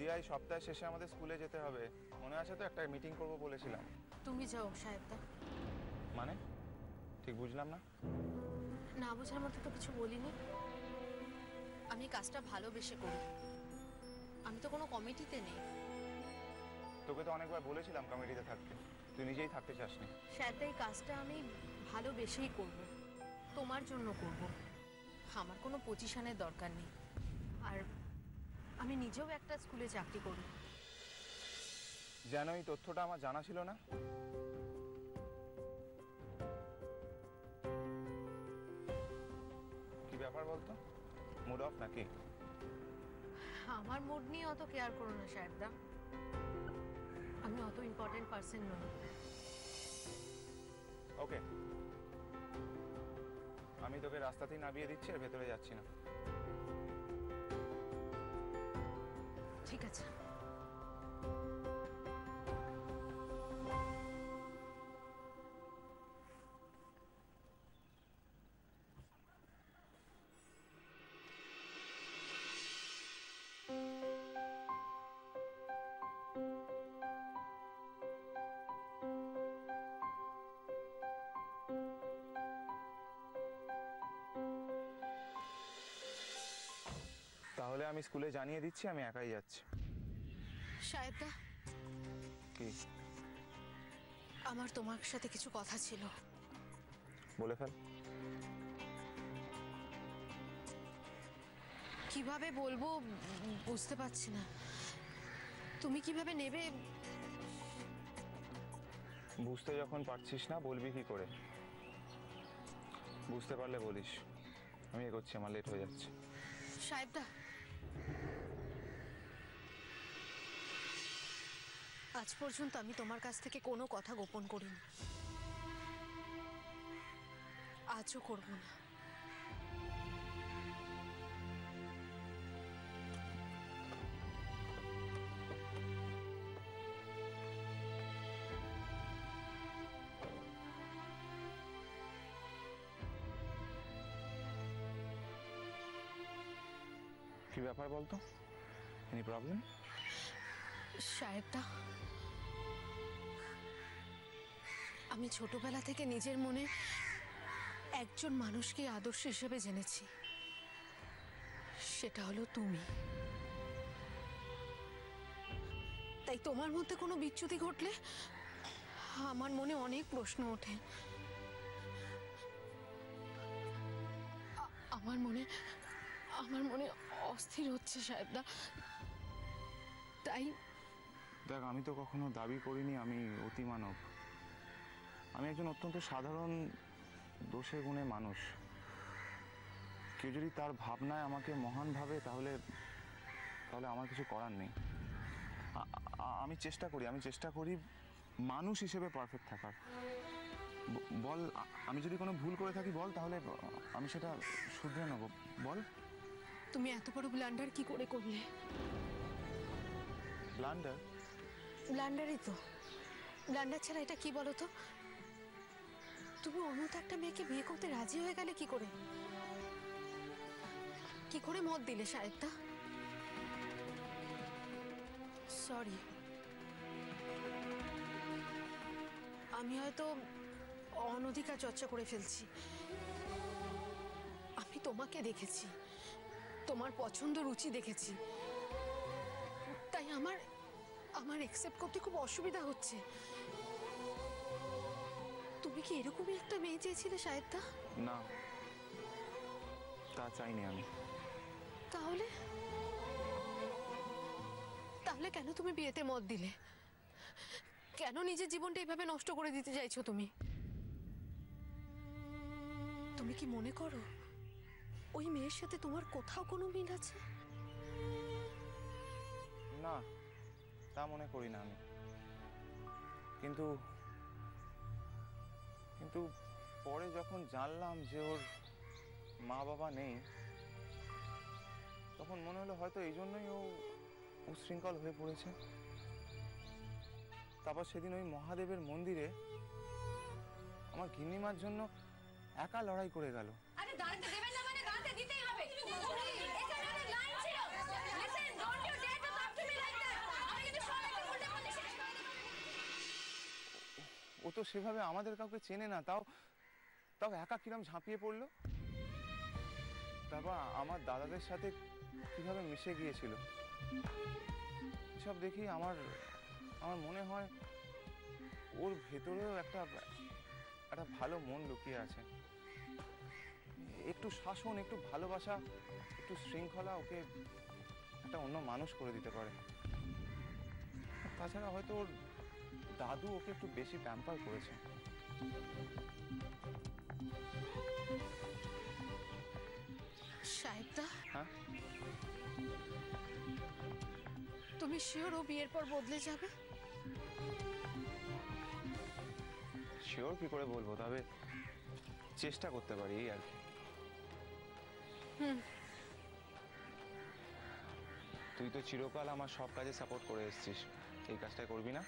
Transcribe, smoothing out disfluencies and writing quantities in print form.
প্রিয়া এই সপ্তাহের শেষে আমাদের স্কুলে যেতে হবে, মনে আছে তো? একটা মিটিং করব বলেছিলাম। তুমি যাও সাহেবদা। মানে ঠিক বুঝলাম না। না বোঝার মতো তো কিছু বলিনি। আমি কাজটা ভালোবেসে করি, আমি তো কোনো কমিটিতে নেই। তোকে তো অনেকবার বলেছিলাম কমিটিতে থাকতে, তুই নিজেই থাকতে চাসনি। সাহেবদা, এই কাজটা আমি ভালোবেসেই করব, তোমার জন্য করব। আমার কোনো পজিশনের দরকার নেই, আর আমি নিজেও একটা স্কুলে চাকরি করি। যেন এই তথ্যটা আমার জানা ছিল না। কি ব্যাপার বলতো, মুড অফ নাকি? আমার মুড নিয়ে অত কেয়ার করো না সাহেবদা, আমি অত ইম্পর্টেন্ট পার্সন নই। ওকে, আমি তোকে রাস্তাতেই নামিয়ে দিচ্ছি, আর ভেতরে যাচ্ছি না। ঠিক আছে। তাহলে আমি স্কুলে জানিয়ে দিচ্ছি আমি একাই যাচ্ছি। সাহেবদা, কি? আমার তোমার সাথে কিছু কথা ছিল। বলে ফেল। কিভাবে বলবো বুঝতে পারছি না, তুমি কিভাবে নেবে? বুঝতে যখন পারছিস না, বলবি কি করে? বুঝতে পারলে বলিস। আমি এগোচ্ছি, আমার লেট হয়ে যাচ্ছে। সাহেবদা, আজ পর্যন্ত আমি তোমার কাছ থেকে কোনো কথা গোপন করিনি, আজও করব না। কি ব্যাপার বলতো? Any problem? সাহেবদা, আমি ছোটবেলা থেকে নিজের মনে একজন মানুষকে আদর্শ হিসেবে জেনেছি, সেটা হলো তুমি। তাই তোমার মধ্যে কোনো বিচ্যুতি ঘটলে আমার মনে অনেক প্রশ্ন ওঠে। আমার মনে অস্থির হচ্ছে সাহেবদা। তাই দেখ, আমি তো কখনো দাবি করিনি আমি অতিমানব। আমি একজন অত্যন্ত সাধারণ দোষে গুণে মানুষ। কেউ যদি তার ভাবনায় আমাকে মহান ভাবে, তাহলে আমার কিছু করার নেই। আমি চেষ্টা করি মানুষ হিসেবে পারফেক্ট থাকার। বল, আমি যদি কোনো ভুল করে থাকি বল, তাহলে আমি সেটা শুধরে নেব। বল। তুমি এত বড় ব্লান্ডার কি করে করলে? ব্লান্ডার? ব্লান্ডারই তো। ব্লান্ডার ছাড়া এটা কি বলো তো? তুমি অন্য একটা মেয়েকে বিয়ে করতে রাজি হয়ে গেলে কি করে? কি করে মত দিলে সাহেবদা? সরি, আমি হয়তো অনধিকার চর্চা করে ফেলছি। আমি তোমাকে দেখেছি, তোমার পছন্দ রুচি দেখেছি, তাই আমার একসেপ্ট করতে খুব অসুবিধা হচ্ছে। তুমি কি এরকমই একটা মেয়ে চেয়েছিলে সাহেবদা? না, তা চাইনি আমি। তাহলে তাহলে কেন তুমি বিয়েতে মত দিলে? কেন নিজের জীবনটা এইভাবে নষ্ট করে দিতে চাইছো তুমি? তুমি কি মনে করো ওই মেয়ের সাথে তোমার কোথাও কোনো মিল আছে? না, তা মনে করি না আমি। কিন্তু কিন্তু পরে যখন জানলাম যে ওর মা বাবা নেই, তখন মনে হলো হয়তো এই জন্যই ও উচ্ছৃঙ্খল হয়ে পড়েছে। তারপর সেদিন ওই মহাদেবের মন্দিরে আমার গিন্নিমার জন্য একা লড়াই করে গেল। আরে দাঁড়াতে দেবেন না মানে দাঁড়াতে দিতেই হবে। এখানে লাইন ছিল। Listen, don't you dare to talk to me like ও তো সেভাবে আমাদের কাউকে চেনে না, তাও তাও একা কিরম ঝাঁপিয়ে পড়লো। তারপর আমার দাদাদের সাথে কিভাবে মিশে গিয়েছিল, এসব দেখি আমার আমার মনে হয় ওর ভেতরেও একটা একটা ভালো মন লুকিয়ে আছে। একটু শাসন, একটু ভালোবাসা, একটু শৃঙ্খলা ওকে একটা অন্য মানুষ করে দিতে পারে। তাছাড়া হয়তো ওর দাদু ওকে একটু বেশি প্যাম্পার করেছে। সাহেবদা, হ্যাঁ, তুমি শিওর ও বিয়ের পর বদলে যাবে? শিওর কি করে বলবো, তবে চেষ্টা করতে পারি এই আর কি। হুম। তুই তো চিরকাল আমার সব কাজে সাপোর্ট করে এসেছিস, এই কাজটা করবি না?